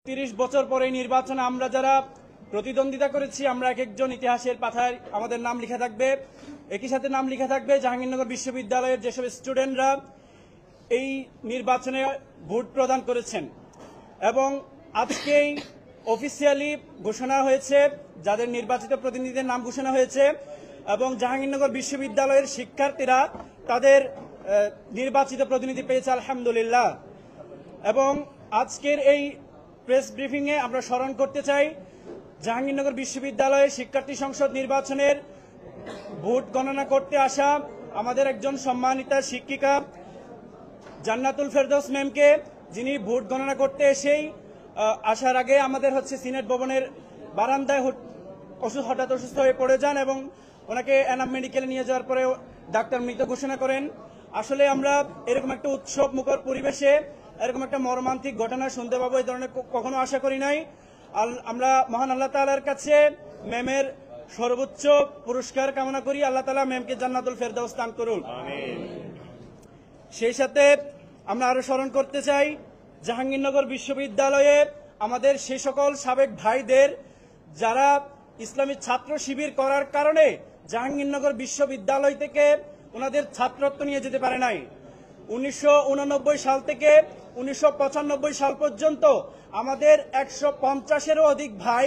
30 বছর পরে নির্বাচনে আমরা যারা প্রতিদ্বন্দ্বিতা করেছি আমরা এক একজন ইতিহাসের পাতায় আমাদের নাম লেখা থাকবে। একই সাথে নাম লেখা থাকবে জাহাঙ্গীরনগর বিশ্ববিদ্যালয়ের যেসব স্টুডেন্টরা এই নির্বাচনে ভোট প্রদান করেছেন। এবং আজকেই অফিসিয়ালি ঘোষণা হয়েছে যাদের নির্বাচিত প্রতিনিধিদের নাম ঘোষণা হয়েছে এবং জাহাঙ্গীরনগর বিশ্ববিদ্যালয়ের শিক্ষার্থীরা তাদের নির্বাচিত প্রতিনিধি পেয়েছে আলহামদুলিল্লাহ। এবং আজকের এই প্রেস ব্রিফিংয়ে আমরা স্মরণ করতে চাই জাহাঙ্গীরনগর বিশ্ববিদ্যালয়ের শিক্ষার্থী সংসদ নির্বাচনের ভোট গণনা করতে আসা আমাদের একজন সম্মানিতা শিক্ষিকা জান্নাতুল ফেরদৌস ম্যামকে, যিনি ভোট গণনা করতে এসেই আসার আগে আমাদের সিনেট ভবনের বারান্দায় হঠাৎ অসুস্থ হয়ে পড়ে যান এবং ওনাকে এনাম মেডিকেলে নিয়ে যাওয়ার পরে ডাক্তার মৃত ঘোষণা করেন। আসলে আমরা এরকম একটা উৎসব মুখর পরিবেশে এরকম একটা মর্মান্তিক ঘটনা শুনতে পাবো এই ধরনের কখনো আশা করি নাই। আমরা মহান আল্লাহ তাআলার কাছে ম্যামের সর্বোচ্চ পুরস্কার কামনা করি। আল্লাহ তাআলা ম্যামকে জান্নাতুল ফেরদাউস দান করুন। সেই সাথে আমরা আরো স্মরণ করতে চাই জাহাঙ্গীরনগর বিশ্ববিদ্যালয়ে আমাদের সেই সকল সাবেক ভাইদের যারা ইসলামী ছাত্র শিবির করার কারণে জাহাঙ্গীরনগর বিশ্ববিদ্যালয় থেকে ওনাদের ছাত্রত্ব নিয়ে যেতে পারে নাই। 1989 সাল থেকে 1995 সাল পর্যন্ত আমাদের 150-এরও অধিক ভাই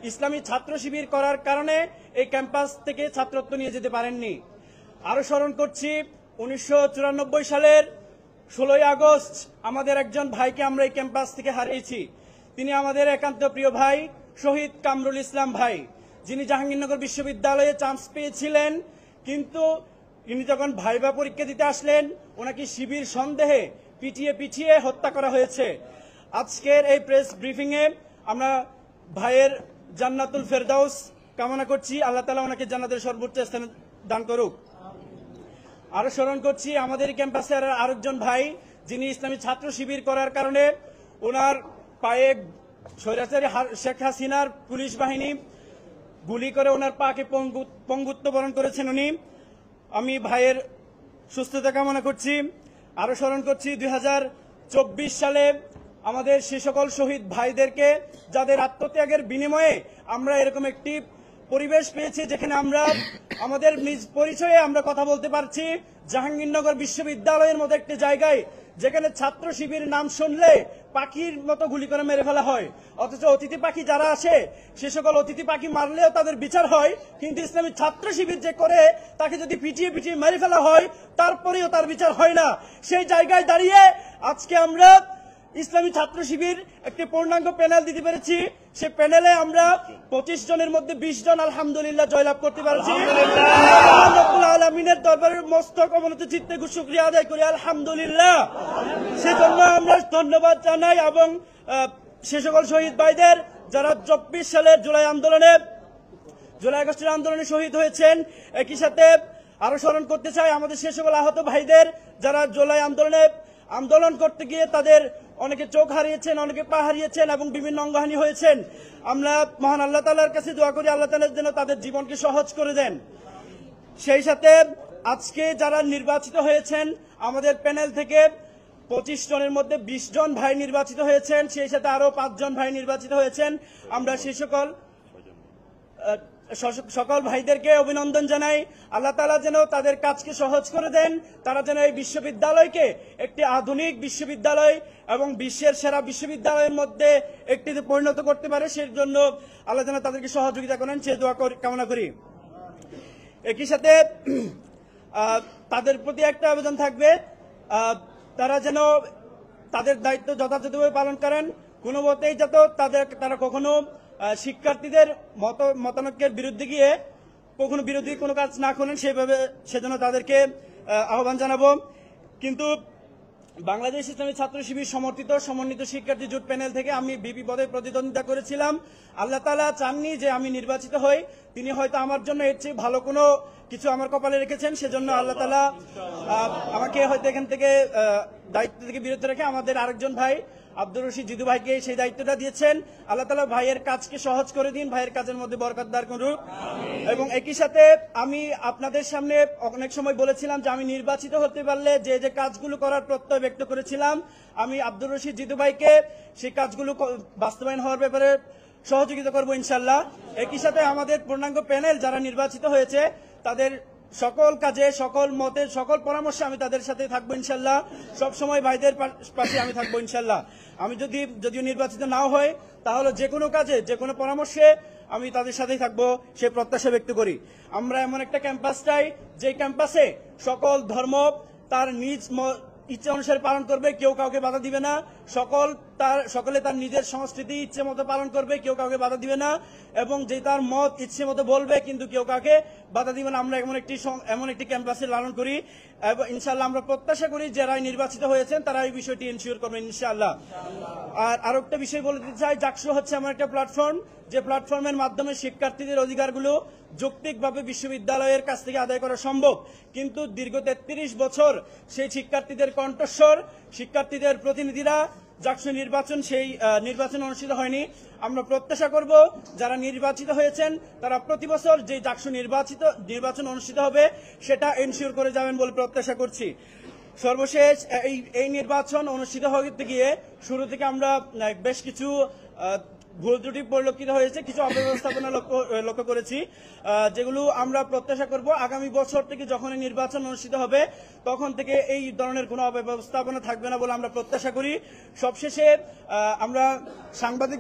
ইসলামী ছাত্র শিবির করার কারণে এই ক্যাম্পাস থেকে ছাত্রত্ব নিয়ে যেতে পারেননি। আরো স্মরণ করছি 1994 সালের 16 আগস্ট আমাদের একজন ভাইকে আমরা এই ক্যাম্পাস থেকে হারিয়েছি। তিনি আমাদের একান্ত প্রিয় ভাই শহীদ কামরুল ইসলাম ভাই, যিনি জাহাঙ্গীরনগর বিশ্ববিদ্যালয়ে চান্স পেয়েছিলেন, কিন্তু তিনি যখন ভাইবা পরীক্ষা দিতে আসলেন ওনাকে শিবির সন্দেহে পিটিয়ে হত্যা করা হয়েছে। আজকের এই প্রেস ব্রিফিং এ আমরা ভাইয়ের জান্নাতুল ফেরদাউস কামনা করছি, আল্লাহ তাআলা ওনাকে জান্নাতের সর্বোচ্চ স্থান দান করুক। আরো স্মরণ করছি আমাদের ক্যাম্পাসের আরেকজন ভাই যিনি ইসলামী ছাত্র শিবির করার কারণে ওনার পায়ে স্বৈরাচারী শেখ হাসিনার পুলিশ বাহিনী গুলি করে ওনার পাকে পঙ্গুত্ব বরণ করেছেন উনি। আমি ভাইয়ের সুস্থতা কামনা করছি। আরো স্মরণ করছি 2024 সালে আমাদের সে সকল শহীদ ভাইদেরকে যাদের আত্মত্যাগের বিনিময়ে আমরা এরকম একটি পরিবেশ পেয়েছি যেখানে আমরা আমাদের নিজ পরিচয়ে আমরা কথা বলতে পারছি। জাহাঙ্গীরনগর বিশ্ববিদ্যালয়ের মতো একটি জায়গায় যেখানে ছাত্র শিবির নাম শুনলে পাখির মতো গুলি করে মেরে ফেলা হয়, অথচ অতিথি পাখি যারা আসে সে সকল অতিথি পাখি মারলেও তাদের বিচার হয়, কিন্তু ইসলামী ছাত্র শিবির যে করে তাকে যদি পিটিয়ে মেরে ফেলা হয় তারপরেও তার বিচার হয় না। সেই জায়গায় দাঁড়িয়ে আজকে আমরা ইসলামী ছাত্র শিবির একটি পূর্ণাঙ্গ প্যানেল দিতে পেরেছি। সে প্যানেলে আমরা 25 জনের মধ্যে 20 জন আলহামদুলিল্লাহ জয়লাভ করতে পারছি। রব্বুল আলামিনের দরবারে মস্তক অবনত চিত্তে শুকরিয়া আদায় করি আলহামদুলিল্লাহ। সেজন্য আমরা ধন্যবাদ জানাই এবং সে সকল শহীদ ভাইদের যারা 24 সালের জুলাই আগস্টের আন্দোলনে শহীদ হয়েছেন। একই সাথে আরো স্মরণ করতে চাই আমাদের সে সকল আহত ভাইদের যারা জুলাই আন্দোলন করতে গিয়ে তাদের অনেকে চোখ হারিয়েছেন, অনেকে পা হারিয়েছেন এবং বিভিন্ন অঙ্গহানি হয়েছেন। আমরা মহান আল্লাহ তাআলার কাছে দোয়া করি আল্লাহ তাআলা যেন তাদের জীবনকে সহজ করে দেন। সেই সাথে আজকে যারা নির্বাচিত হয়েছেন আমাদের প্যানেল থেকে 25 জনের মধ্যে 20 জন ভাই নির্বাচিত হয়েছেন, সেই সাথে আরো 5 জন ভাই নির্বাচিত হয়েছেন। আমরা সেই সকল ভাইদেরকে অভিনন্দন জানাই। আল্লাহ তাআলা যেন তাদের কাজকে সহজ করে দেন, তারা যেন এই বিশ্ববিদ্যালয়কে একটি আধুনিক বিশ্ববিদ্যালয় এবং বিশ্বের সেরা বিশ্ববিদ্যালয়ের মধ্যে একটিতে পরিণত করতে পারে। সেই জন্য আল্লাহ যেন তাদেরকে সহযোগিতা করেন সে দোয়া কামনা করি। একই সাথে তাদের প্রতি একটা আবেদন থাকবে, তারা যেন তাদের দায়িত্ব যথাযথভাবে পালন করেন, কোনো মতেই যাতে তারা কখনো শিক্ষার্থীদের মতানৈক্যের বিরুদ্ধে গিয়ে কখনো বিরোধী কোনো কাজ না করেন সেজন্য তাদেরকে আহ্বান জানাবো। কিন্তু বাংলাদেশ ইসলামী ছাত্র শিবির সমন্বিত শিক্ষার্থী জোট প্যানেল থেকে আমি বিপি পদে প্রতিদ্বন্দ্বিতা করেছিলাম। আল্লাহ তাআলা চাননি যে আমি নির্বাচিত হই, তিনি হয়তো আমার জন্য এর চেয়ে ভালো কোনো কিছু আমার কপালে রেখেছেন। সেজন্য আল্লাহ তাআলা আমাকে হয়তো এখান থেকে দায়িত্ব থেকে বিরত রেখে আমাদের আরেকজন ভাই আব্দুর রশিদ জিদু ভাইকে সেই দায়িত্বটা দিয়েছেন। আল্লাহ তাআলা ভাইয়ের কাজকে সহজ করে দিন, ভাইয়ের কাজের মধ্যে বরকত দান করুন। এবং একই সাথে আমি আপনাদের সামনে অনেক সময় বলেছিলাম যে আমি নির্বাচিত হতে পারলে যে যে কাজগুলো করার প্রত্যয় ব্যক্ত করেছিলাম, আমি আব্দুর রশিদ জিদু ভাইকে সেই কাজগুলো বাস্তবায়ন হওয়ার ব্যাপারে সহযোগিতা করবো ইনশাল্লাহ। একই সাথে আমাদের পূর্ণাঙ্গ প্যানেল যারা নির্বাচিত হয়েছে তাদের সকল কাজে, সকল মতের, সকল পরামর্শে আমি তাদের সাথে থাকবো ইনশাল্লাহ। সবসময় ভাইদের পাশে আমি থাকবো ইনশাল্লাহ। আমি যদিও নির্বাচিত নাও হয়, তাহলে যে কোনো কাজে, যে কোনো পরামর্শে আমি তাদের সাথেই থাকবো, সে প্রত্যাশা ব্যক্ত করি। আমরা এমন একটা ক্যাম্পাস চাই যে ক্যাম্পাসে সকল ধর্ম তার নিজ ইচ্ছে অনুসারে পালন করবে, কেউ কাউকে বাধা দিবে না। সকলে তার নিজের সংস্কৃতি ইচ্ছে মতো পালন করবে, কেউ কাউকে বাধা দিবে না। এবং যে তার মত ইচ্ছে মতো বলবে, কিন্তু কেউ কাউকে বাধা দিবে না। আমরা এমন একটি ক্যাম্পাসে লালন করি এবং ইনশাআল্লাহ আমরা প্রত্যাশা করি যারা নির্বাচিত হয়েছেন তারা এই বিষয়টি এনশিওর করবেন ইনশাআল্লাহ। আর আরো একটা বিষয় বলে দিতে চাই, জাকসু হচ্ছে এমন একটা প্ল্যাটফর্ম যে প্ল্যাটফর্মের মাধ্যমে শিক্ষার্থীদের অধিকারগুলো যৌক্তিকভাবে বিশ্ববিদ্যালয়ের কাছ থেকে আদায় করা সম্ভব। কিন্তু দীর্ঘ 33 বছর সেই শিক্ষার্থীদের কণ্ঠস্বর, শিক্ষার্থীদের প্রতিনিধিরা জাকসু সেই নির্বাচন অনুষ্ঠিত হয়নি। আমরা প্রত্যাশা করব যারা নির্বাচিত হয়েছেন তারা প্রতি বছর যে জাকসু নির্বাচন অনুষ্ঠিত হবে সেটা এনশিওর করে যাবেন বলে প্রত্যাশা করছি। সর্বশেষ এই নির্বাচন অনুষ্ঠিত হতে গিয়ে শুরু থেকে আমরা বেশ কিছু ভুল ত্রুটি পরিলক্ষিত হয়েছে, কিছু অব্যবস্থাপনা লক্ষ্য করেছি, যেগুলো আমরা প্রত্যাশা করব আগামী বছর থেকে যখন নির্বাচন অনুষ্ঠিত হবে তখন থেকে এই ধরনের কোনো অব্যবস্থাপনা থাকবে না বলে আমরা প্রত্যাশা করি। সবশেষে আমরা সাংবাদিক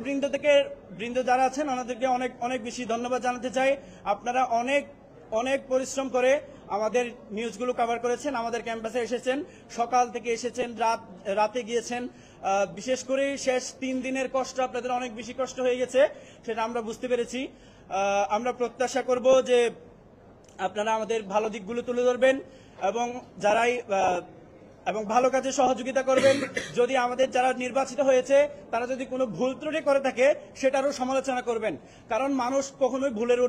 বৃন্দ যারা আছেন ওনাদেরকে অনেক অনেক বেশি ধন্যবাদ জানাতে চাই। আপনারা অনেক পরিশ্রম করে আমাদের নিউজগুলো কভার করেছেন, আমাদের ক্যাম্পাসে এসেছেন, সকাল থেকে এসেছেন, রাতে গিয়েছেন। বিশেষ করে শেষ 3 দিনের কষ্ট আপনাদের অনেক বেশি কষ্ট হয়ে গেছে, সেটা আমরা বুঝতে পেরেছি। আমরা প্রত্যাশা করব যে আপনারা আমাদের ভালো দিকগুলো তুলে ধরবেন এবং ভালো কাজে সহযোগিতা করবেন। যদি আমাদের যারা নির্বাচিত হয়েছে তারা যদি কোনো ভুল ত্রুটি করে থাকে সেটারও সমালোচনা করবেন, কারণ মানুষ কখনোই ভুলের